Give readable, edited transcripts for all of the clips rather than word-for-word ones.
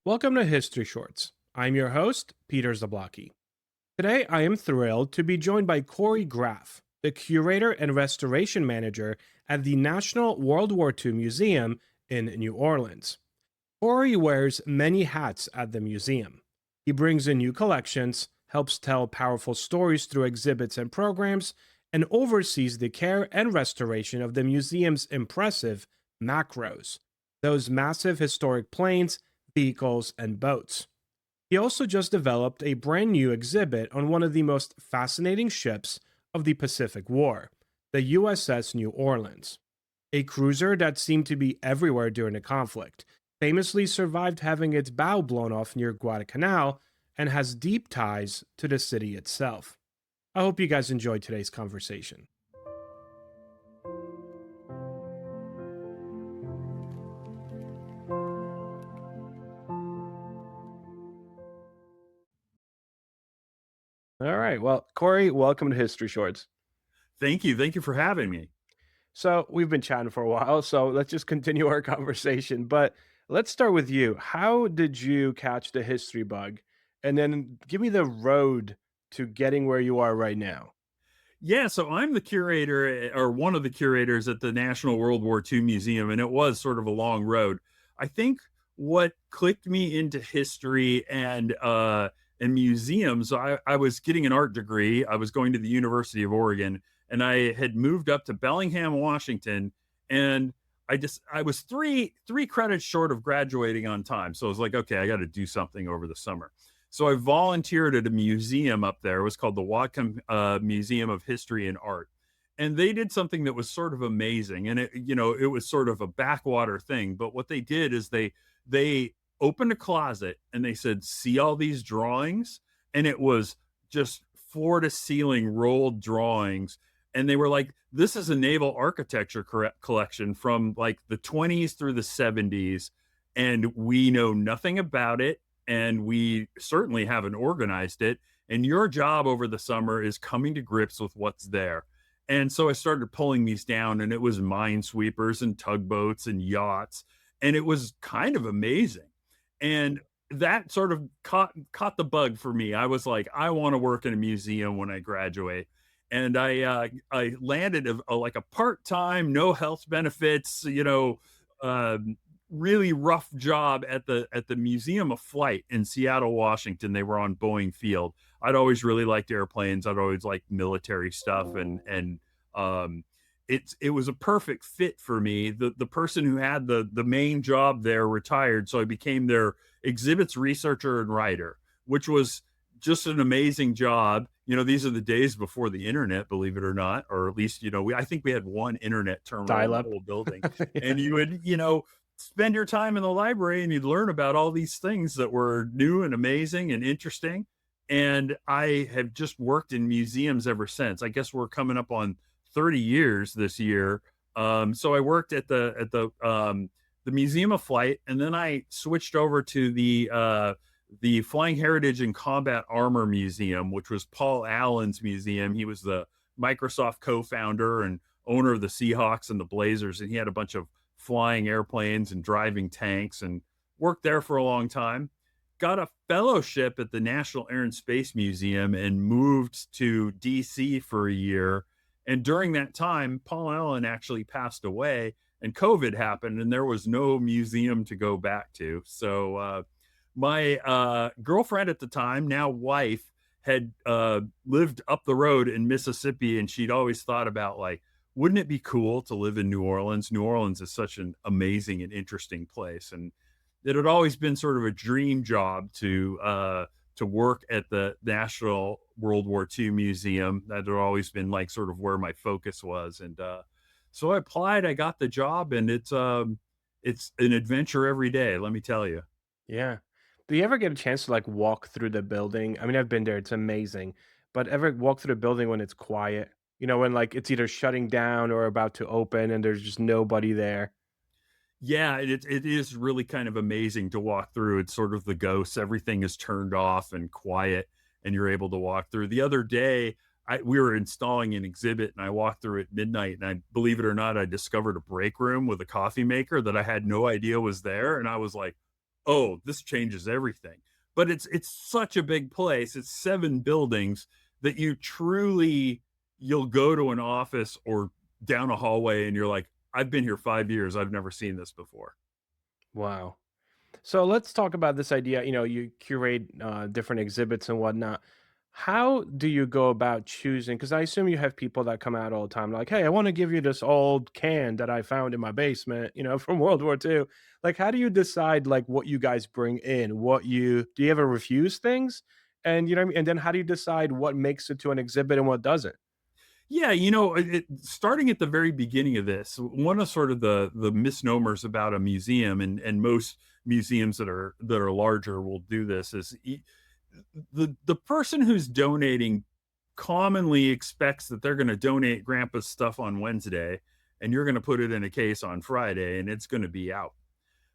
Welcome to History Shorts. I'm your host, Peter Zablocki. Today, I am thrilled to be joined by Cory Graff, the curator and restoration manager at the National WWII Museum in New Orleans. Cory wears many hats at the museum. He brings in new collections, helps tell powerful stories through exhibits and programs, and oversees the care and restoration of the museum's impressive macros, those massive historic planes, vehicles, and boats. He also just developed a brand new exhibit on one of the most fascinating ships of the Pacific War, the USS New Orleans, a cruiser that seemed to be everywhere during the conflict, famously survived having its bow blown off near Guadalcanal, and has deep ties to the city itself. I hope you guys enjoyed today's conversation. All right. Well, Corey, welcome to History Shorts. Thank you. Thank you for having me. So, we've been chatting for a while, so let's just continue our conversation. But let's start with you. How did you catch the history bug? And then give me the road to getting where you are right now. Yeah, so I'm the curator or one of the curators at the National World War II Museum, and it was sort of a long road. I think what clicked me into history and museums, I was getting an art degree. I was going to the University of Oregon, and I had moved up to Bellingham, Washington, and I was three credits short of graduating on time. So I was like, okay, I got to do something over the summer. So I volunteered at a museum up there. It was called the Whatcom Museum of History and Art. And they did something that was sort of amazing. And it was sort of a backwater thing. But what they did is they opened a closet and they said, see all these drawings? And it was just floor to ceiling rolled drawings. And they were like, this is a naval architecture collection from like the 20s through the 70s. And we know nothing about it, and we certainly haven't organized it. And your job over the summer is coming to grips with what's there. And so I started pulling these down, and it was minesweepers and tugboats and yachts, and it was kind of amazing. And that sort of caught the bug for me. I was like, I want to work in a museum when I graduate. And I landed like a part time, no health benefits, um, really rough job at the Museum of Flight in Seattle, Washington. They were on Boeing Field. I'd always really liked airplanes. I'd always liked military stuff, um, it was a perfect fit for me. The person who had the main job there retired, so I became their exhibits researcher and writer, which was just an amazing job. These are the days before the internet, believe it or not, or at least I think we had one internet terminal in Dial the up. whole building, Yeah. and you would spend your time in the library and you'd learn about all these things that were new and amazing and interesting. And I have just worked in museums ever since. I guess we're coming up on 30 years this year. So I worked at the Museum of Flight, and then I switched over to the Flying Heritage and Combat Armor Museum, which was Paul Allen's museum. He was the Microsoft co-founder and owner of the Seahawks and the Blazers, and he had a bunch of flying airplanes and driving tanks, and worked there for a long time. Got a fellowship at the National Air and Space Museum and moved to DC for a year. And during that time, Paul Allen actually passed away and COVID happened, and there was no museum to go back to. So my girlfriend at the time, now wife, had lived up the road in Mississippi, and she'd always thought about, like, wouldn't it be cool to live in New Orleans? New Orleans is such an amazing and interesting place, and it had always been sort of a dream job to work at the National World War II Museum. That had always been like sort of where my focus was, and so I applied. I got the job, and it's an adventure every day. Let me tell you. Yeah. Do you ever get a chance to like walk through the building? I mean, I've been there, it's amazing. But ever walk through the building when it's quiet? When like it's either shutting down or about to open and there's just nobody there. Yeah, it is really kind of amazing to walk through. It's sort of the ghosts. Everything is turned off and quiet, and you're able to walk through. The other day, we were installing an exhibit, and I walked through at midnight. And I believe it or not, I discovered a break room with a coffee maker that I had no idea was there, and I was like, oh, this changes everything. But it's such a big place. It's 7 buildings that you'll go to an office or down a hallway and you're like, I've been here 5 years. I've never seen this before. Wow. So let's talk about this idea. You curate different exhibits and whatnot. How do you go about choosing? Because I assume you have people that come out all the time, like, "Hey, I want to give you this old can that I found in my basement, from World War II." Like, how do you decide like what you guys bring in? What you do you ever refuse things? And you know what I mean? And then how do you decide what makes it to an exhibit and what doesn't? Yeah, starting at the very beginning of this, one of sort of the misnomers about a museum, and most museums that are larger will do this, is the person who's donating commonly expects that they're going to donate grandpa's stuff on Wednesday and you're going to put it in a case on Friday and it's going to be out.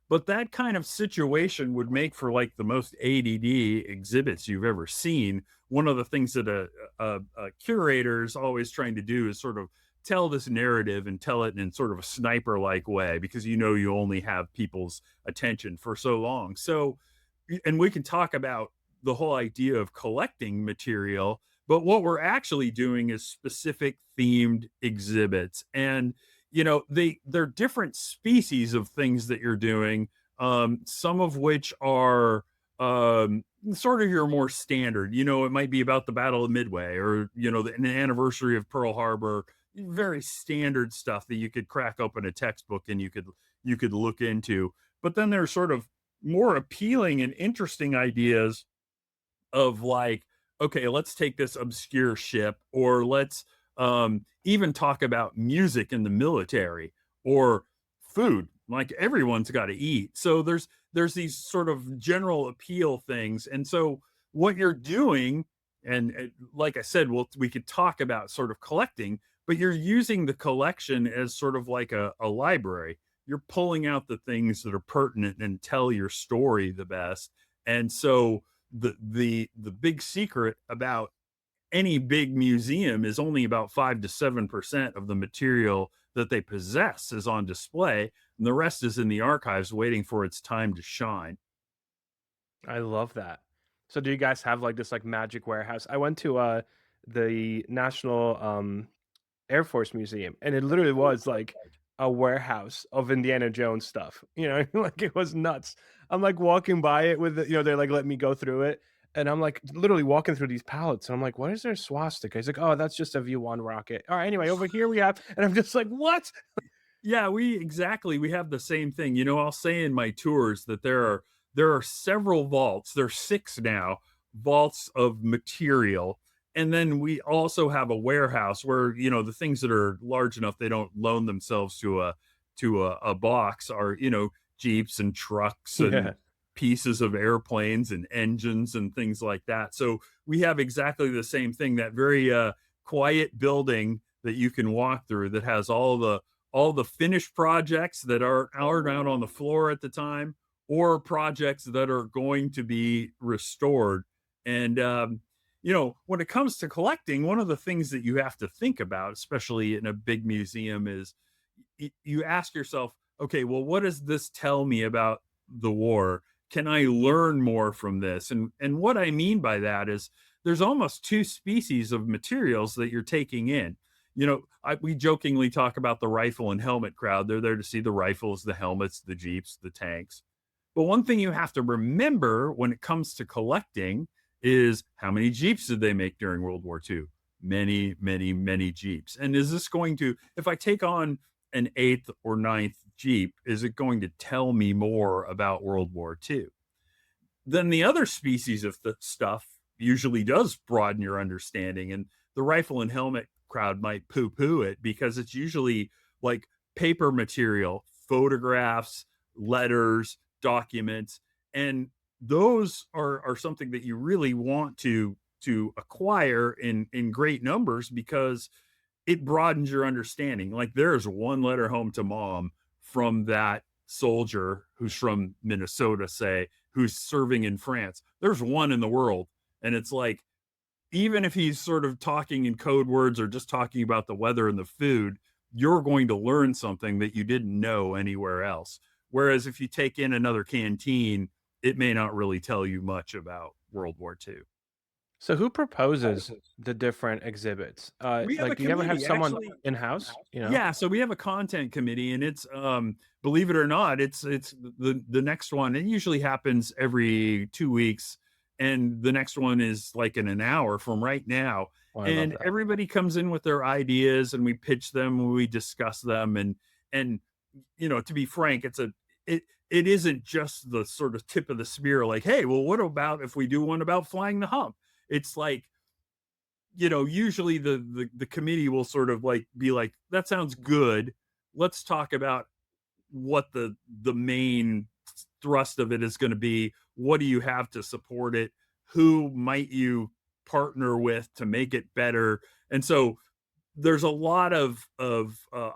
But that kind of situation would make for like the most ADD exhibits you've ever seen. One of the things that a curator is always trying to do is sort of tell this narrative and tell it in sort of a sniper like way, because you only have people's attention for so long. So, and we can talk about the whole idea of collecting material, but what we're actually doing is specific themed exhibits. And they're different species of things that you're doing, some of which are sort of your more standard. It might be about the Battle of Midway, or an anniversary of Pearl Harbor. Very standard stuff that you could crack open a textbook and you could look into. But then there's sort of more appealing and interesting ideas of like, okay, let's take this obscure ship, or let's even talk about music in the military, or food. Like, everyone's got to eat. So there's these sort of general appeal things. And so what you're doing, and like I said, we could talk about sort of collecting, but you're using the collection as sort of like a library. You're pulling out the things that are pertinent and tell your story the best. And so the big secret about any big museum is only about 5 to 7% of the material that they possess is on display, and the rest is in the archives waiting for its time to shine. I love that. So do you guys have like this like magic warehouse? I went to the National Air Force Museum, and it literally was like a warehouse of Indiana Jones stuff. Like it was nuts. I'm like walking by it with they're like let me go through it, and I'm like literally walking through these pallets, and I'm like, what is there swastika? He's like, oh, that's just a V1 rocket. All right, anyway, over here we have, and I'm just like, what? Yeah, we have the same thing. I'll say in my tours that there are several vaults. There's 6 now, vaults of material. And then we also have a warehouse where, the things that are large enough they don't loan themselves to a box are, Jeeps and trucks and Yeah. pieces of airplanes and engines and things like that. So we have exactly the same thing, that very quiet building that you can walk through, that has all the finished projects that are out on the floor at the time, or projects that are going to be restored. And when it comes to collecting, one of the things that you have to think about, especially in a big museum, is you ask yourself, okay, well, what does this tell me about the war? Can I learn more from this? And what I mean by that is there's almost 2 species of materials that you're taking in. We jokingly talk about the rifle and helmet crowd. They're there to see the rifles, the helmets, the Jeeps, the tanks. But one thing you have to remember when it comes to collecting is, how many Jeeps did they make during World War II? Many, many, many Jeeps. And is this going to, if I take on an 8th or 9th Jeep, is it going to tell me more about World War II? Then the other species of the stuff usually does broaden your understanding. And the rifle and helmet crowd might poo poo it, because it's usually like paper material, photographs, letters, documents. And those are something that you really want to acquire in great numbers, because it broadens your understanding. Like, there's one letter home to mom from that soldier who's from Minnesota, say, who's serving in France. There's one in the world. And it's like, even if he's sort of talking in code words or just talking about the weather and the food, you're going to learn something that you didn't know anywhere else. Whereas if you take in another canteen, it may not really tell you much about World War II. So who proposes the different exhibits? We have a Like, do you ever have committee, someone actually. in house? Yeah, so we have a content committee, and it's believe it or not, it's the next one. It usually happens every 2 weeks, and the next one is like in an hour from right now. Oh, I love And that. everybody comes in with their ideas, and we pitch them, we discuss them, and to be frank, it it isn't just the sort of tip of the spear, like, hey, well, what about if we do one about flying the hump? It's like, usually the committee will sort of like be like, that sounds good. Let's talk about what the main thrust of it is going to be. What do you have to support it? Who might you partner with to make it better? And so there's a lot of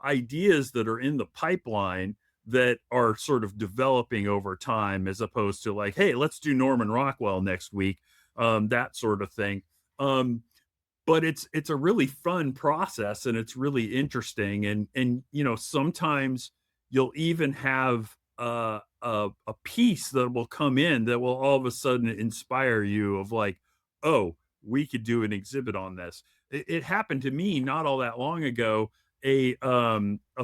ideas that are in the pipeline that are sort of developing over time, as opposed to like, hey, let's do Norman Rockwell next week, that sort of thing. Um, but it's a really fun process, and it's really interesting, and sometimes you'll even have a piece that will come in that will all of a sudden inspire you, of like, oh, we could do an exhibit on this. It happened to me not all that long ago. A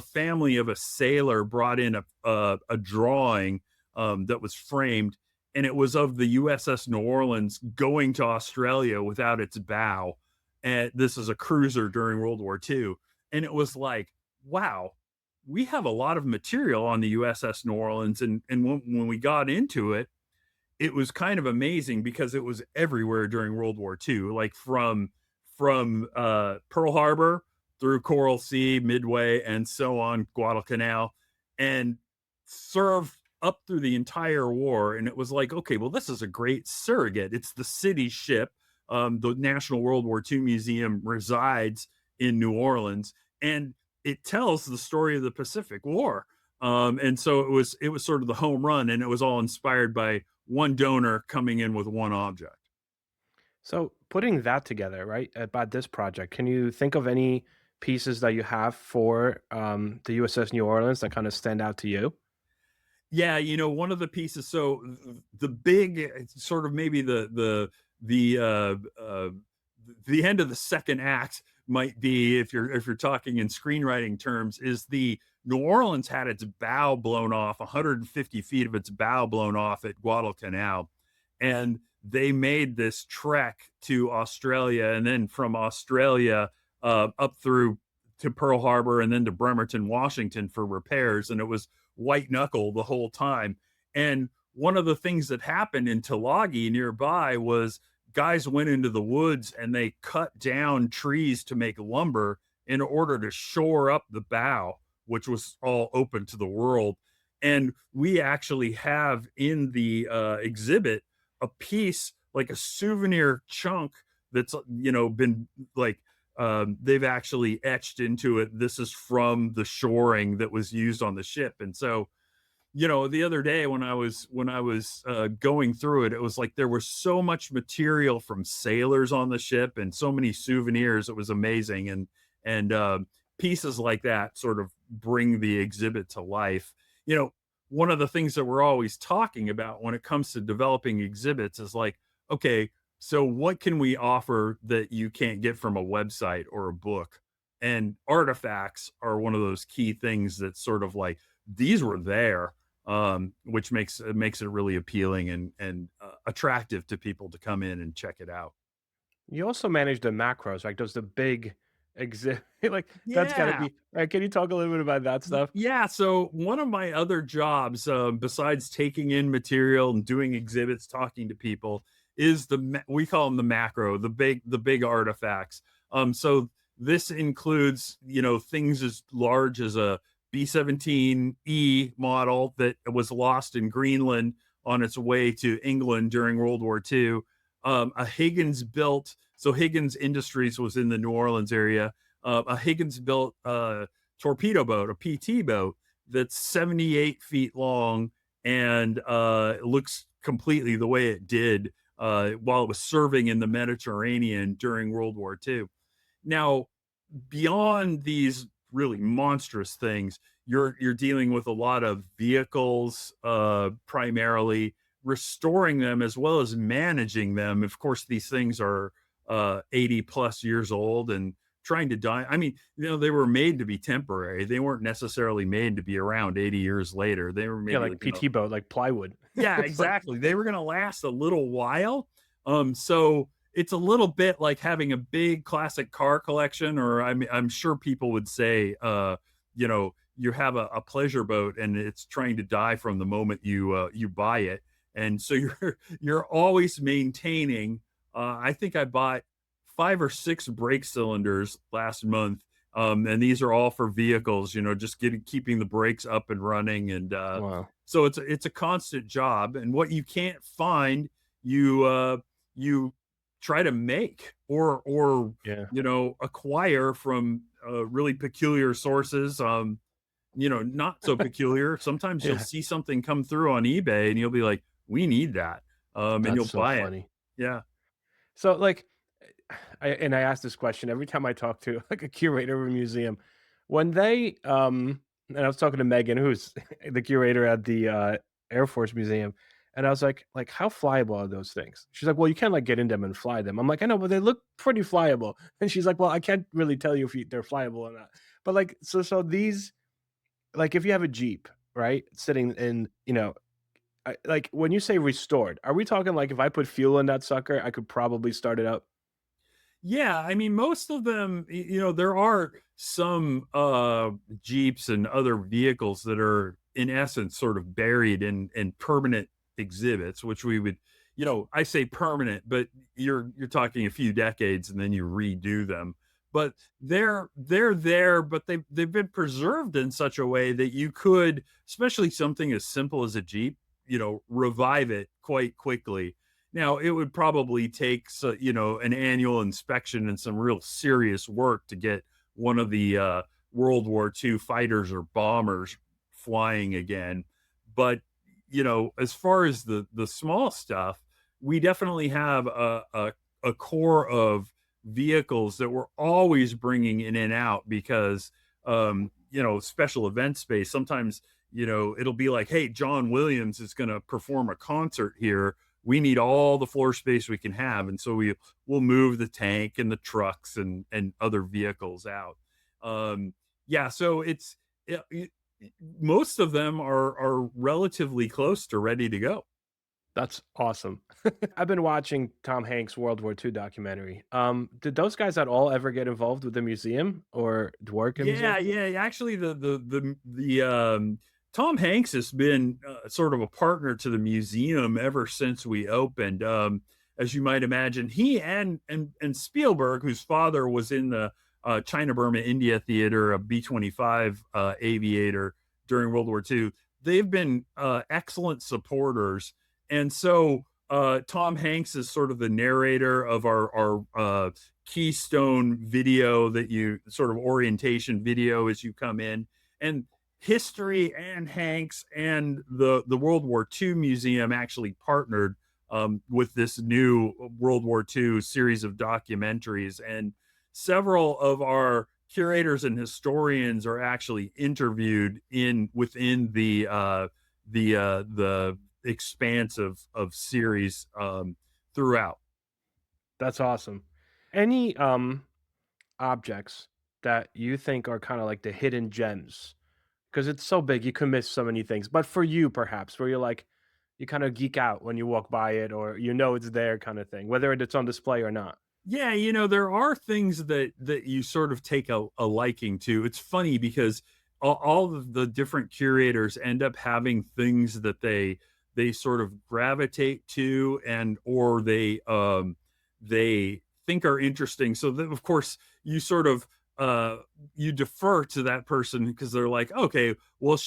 family of a sailor brought in a drawing that was framed, and it was of the USS New Orleans going to Australia without its bow. And this is a cruiser during World War II. And it was like, wow, we have a lot of material on the USS New Orleans. And when we got into it, it was kind of amazing because it was everywhere during World War II, like from Pearl Harbor through Coral Sea, Midway, and so on, Guadalcanal, and served up through the entire war. And it was like, okay, well, this is a great surrogate. It's the city ship. The National World War II Museum resides in New Orleans, and it tells the story of the Pacific War. And so it was sort of the home run, and it was all inspired by one donor coming in with one object. So putting that together, right, about this project, can you think of any pieces that you have for the USS New Orleans that kind of stand out to you? Yeah, one of the pieces. So the big sort of maybe the the end of the second act might be, if you're talking in screenwriting terms, is the New Orleans had its bow blown off, 150 feet of its bow blown off at Guadalcanal, and they made this trek to Australia, and then from Australia up through to Pearl Harbor, and then to Bremerton, Washington for repairs, and it was white knuckle the whole time. And one of the things that happened in Tulagi nearby was guys went into the woods and they cut down trees to make lumber in order to shore up the bow, which was all open to the world. And we actually have in the exhibit a piece, like a souvenir chunk, that's been like, they've actually etched into it, this is from the shoring that was used on the ship. And so, the other day when I was going through it, it was like there was so much material from sailors on the ship and so many souvenirs. It was amazing, and pieces like that sort of bring the exhibit to life. One of the things that we're always talking about when it comes to developing exhibits is like, okay, so what can we offer that you can't get from a website or a book? And artifacts are one of those key things that sort of like, these were there, which makes it really appealing and attractive to people to come in and check it out. You also manage the macros, like those the big exhibit, like that's got to Yeah. be. Can you talk a little bit about that stuff? Yeah, so one of my other jobs, besides taking in material and doing exhibits, talking to people, is we call them the macro, the big artifacts. So this includes, things as large as a B-17E model that was lost in Greenland on its way to England during World War II. A Higgins built, so Higgins Industries was in the New Orleans area. A Higgins built torpedo boat, a PT boat that's 78 feet long, and it looks completely the way it did while it was serving in the Mediterranean during World War II. Now, beyond these really monstrous things, you're dealing with a lot of vehicles, primarily, restoring them as well as managing them. Of course, these things are 80 plus years old and trying to die. I mean, they were made to be temporary. They weren't necessarily made to be around 80 years later. They were Yeah, maybe like like, PT boat, like plywood. yeah, It's like, exactly. They were going to last a little while. So it's a little bit like having a big classic car collection, or I'm sure people would say, you have a pleasure boat and it's trying to die from the moment you buy it, and so you're always maintaining. I think I bought 5 or 6 brake cylinders last month, and these are all for vehicles. Just keeping the brakes up and running, and wow. so it's a constant job, and what you can't find, you try to make or Yeah. acquire from really peculiar sources. Not so peculiar. Sometimes you'll Yeah. see something come through on eBay, and you'll be like, "We need that," and That's you'll so buy it. funny. Yeah. So, like, I ask this question every time I talk to like a curator of a museum. When they and I was talking to Megan, who's the curator at the Air Force Museum, and I was like, how flyable are those things? She's like, well, you can't like get in them and fly them. I'm like, I know, but they look pretty flyable. And she's like, well, I can't really tell you if they're flyable or not. But like, so these, like, if you have a Jeep, right, sitting in, like when you say restored, are we talking like if I put fuel in that sucker, I could probably start it up? Yeah, I mean, most of them, there are some Jeeps and other vehicles that are in essence sort of buried in permanent exhibits, which we would, I say permanent, but you're talking a few decades and then you redo them. But they're there, but they've been preserved in such a way that you could, especially something as simple as a Jeep, revive it quite quickly. Now, it would probably take, an annual inspection and some real serious work to get one of the World War II fighters or bombers flying again. But, as far as the small stuff, we definitely have a core of vehicles that we're always bringing in and out because, special event space. Sometimes, it'll be like, hey, John Williams is going to perform a concert here. We need all the floor space we can have, and so we'll move the tank and the trucks and other vehicles out. Yeah, so most of them are relatively close to ready to go. That's awesome. I've been watching Tom Hanks' World War II documentary. Did those guys at all ever get involved with the museum or work in Yeah, museum? yeah. Actually, the Tom Hanks has been sort of a partner to the museum ever since we opened. As you might imagine, he and Spielberg, whose father was in the China Burma India theater, a B-25 aviator during World War II, they've been excellent supporters, and so Tom Hanks is sort of the narrator of our keystone video, that you sort of orientation video as you come in, and history and Hanks and the World War II Museum actually partnered with this new World War II series of documentaries, and several of our curators and historians are actually interviewed in within the expanse of series throughout. That's awesome. Any objects that you think are kind of like the hidden gems? Because it's so big, you can miss so many things. But for you, perhaps, where you're like, you kind of geek out when you walk by it, or it's there, kind of thing, whether it's on display or not. Yeah, there are things that you sort of take a liking to. It's funny because all of the different curators end up having things that they sort of gravitate to, and or they think are interesting. So that, of course, you sort of you defer to that person because they're like, okay, well,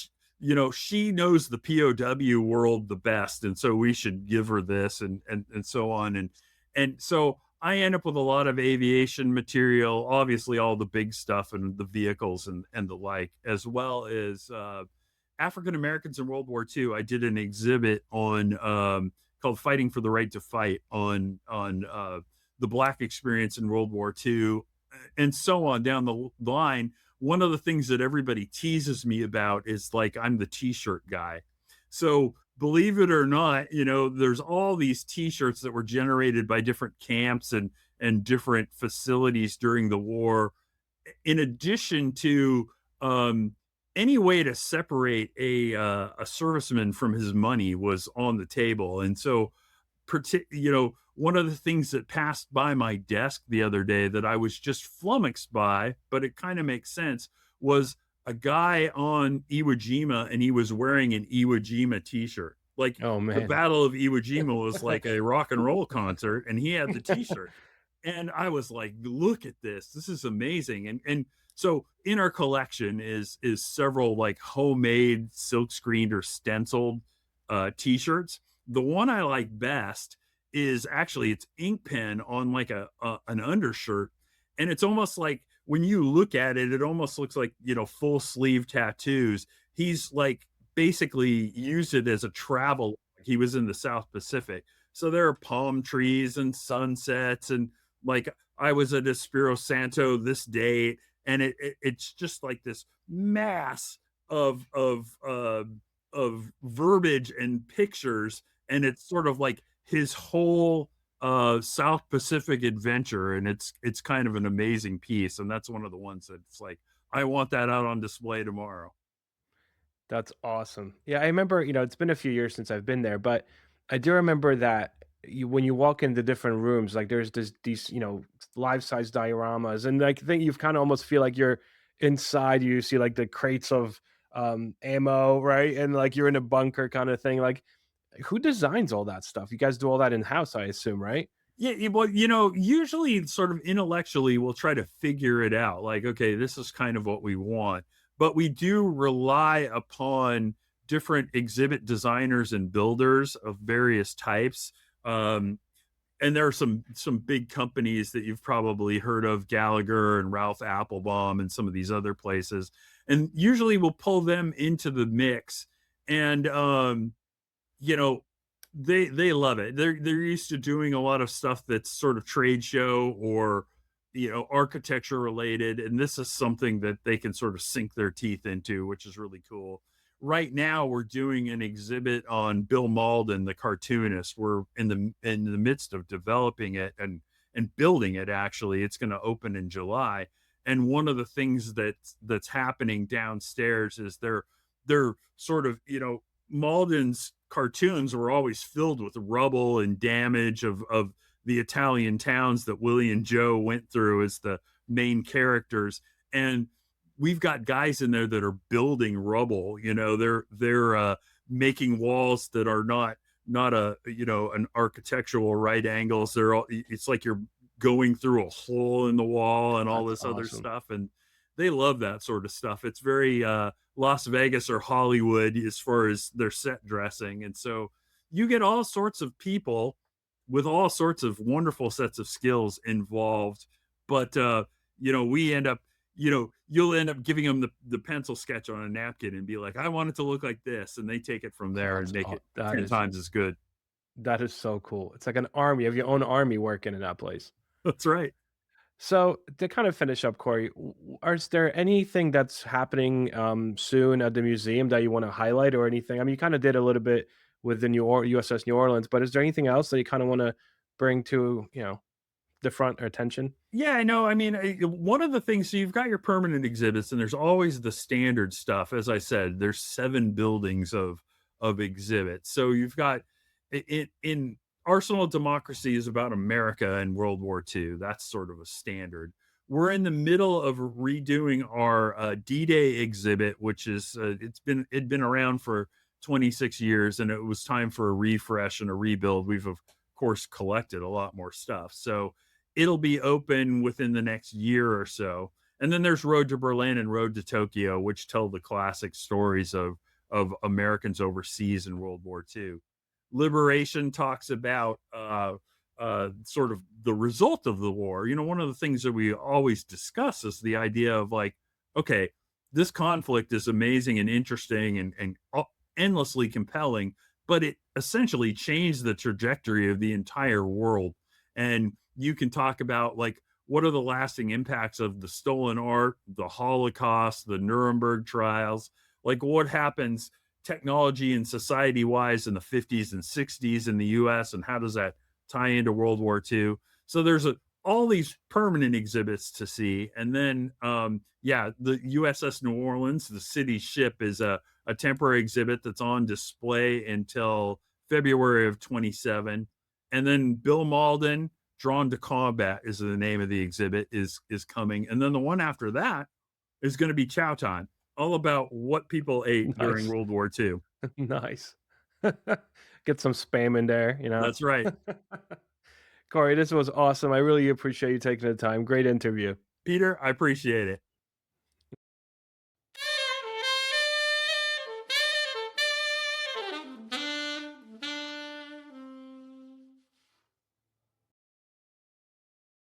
she knows the POW world the best, and so we should give her this, and so on, and so I end up with a lot of aviation material, obviously all the big stuff and the vehicles and the like, as well as African Americans in World War II. I did an exhibit on called "Fighting for the Right to Fight" on the Black experience in World War II, and so on down the line. One of the things that everybody teases me about is like I'm the T-shirt guy. So believe it or not, there's all these T-shirts that were generated by different camps and different facilities during the war, in addition to any way to separate a serviceman from his money was on the table. And so, one of the things that passed by my desk the other day that I was just flummoxed by, but it kind of makes sense, was a guy on Iwo Jima, and he was wearing an Iwo Jima t-shirt. Like, Oh the man. Battle of Iwo Jima was like a rock and roll concert, and he had the t-shirt. And I was like, look at this. This is amazing. And so in our collection is several like homemade silk screened or stenciled t-shirts. The one I like best is actually it's ink pen on like an undershirt, and it's almost like when you look at it, it almost looks like full sleeve tattoos. He's like basically used it as a travel. He was in the South Pacific, so there are palm trees and sunsets, and like I was at Espiro Santo this date, and it's just like this mass of of verbiage and pictures, and it's sort of like his whole South Pacific adventure, and it's kind of an amazing piece, and that's one of the ones that's like I want that out on display tomorrow. That's awesome. Yeah, I remember, it's been a few years since I've been there, but I do remember that when you walk into different rooms, like there's these, life-size dioramas, and like I think you kind of almost feel like you're inside. You see like the crates of ammo, right? And like you're in a bunker kind of thing. Like, who designs all that stuff? You guys do all that in house, I assume, right? Yeah, well, usually sort of intellectually we'll try to figure it out. Like, okay, this is kind of what we want. But we do rely upon different exhibit designers and builders of various types. Um, and there are some big companies that you've probably heard of, Gallagher and Ralph Applebaum and some of these other places. And usually we'll pull them into the mix. And you know, they love it. They're used to doing a lot of stuff that's sort of trade show or architecture related, and this is something that they can sort of sink their teeth into, which is really cool. Right now, we're doing an exhibit on Bill Malden, the cartoonist. We're in the midst of developing it and building it. Actually, it's going to open in July. And one of the things that's happening downstairs is they're sort of Malden's cartoons were always filled with rubble and damage of the Italian towns that Willie and Joe went through as the main characters. And we've got guys in there that are building rubble. They're making walls that are not an architectural right angles. It's like you're going through a hole in the wall and all That's this other awesome. stuff. And they love that sort of stuff. It's very Las Vegas or Hollywood as far as their set dressing. And so you get all sorts of people with all sorts of wonderful sets of skills involved. But we end up, you'll end up giving them the pencil sketch on a napkin and be like, I want it to look like this. And they take it from Oh, there and make it that 10 is times as good. so cool. It's like an army. You have your own army working in that place. That's right. So to kind of finish up, Corey, is there anything that's happening soon at the museum that you want to highlight or anything? I mean, you kind of did a little bit with the USS New Orleans, but is there anything else that you kind of want to bring to the front or attention? Yeah, I know. I mean, one of the things, so you've got your permanent exhibits, and there's always the standard stuff. As I said, there's 7 buildings of exhibits. So you've got in Arsenal of Democracy is about America in World War II. That's sort of a standard. We're in the middle of redoing our D-Day exhibit, which is it'd been around for 26 years, and it was time for a refresh and a rebuild. We've of course collected a lot more stuff, so it'll be open within the next year or so. And then there's Road to Berlin and Road to Tokyo, which tell the classic stories of Americans overseas in World War II. Liberation talks about sort of the result of the war. One of the things that we always discuss is the idea of like, okay, this conflict is amazing and interesting and endlessly compelling, but it essentially changed the trajectory of the entire world. And you can talk about like what are the lasting impacts of the stolen art, the Holocaust, the Nuremberg trials, like what happens technology and society wise in the 50s and 60s in the US, and how does that tie into World War II. So there's all these permanent exhibits to see. And then, yeah, the USS New Orleans, the city's ship, is a temporary exhibit that's on display until February of 27. And then Bill Malden, Drawn to Combat is the name of the exhibit, is coming. And then the one after that is going to be Chow Time, all about what people ate during Nice. World War II. Nice. Get some spam in there, you know? That's right. Corey, this was awesome. I really appreciate you taking the time. Great interview. Peter, I appreciate it.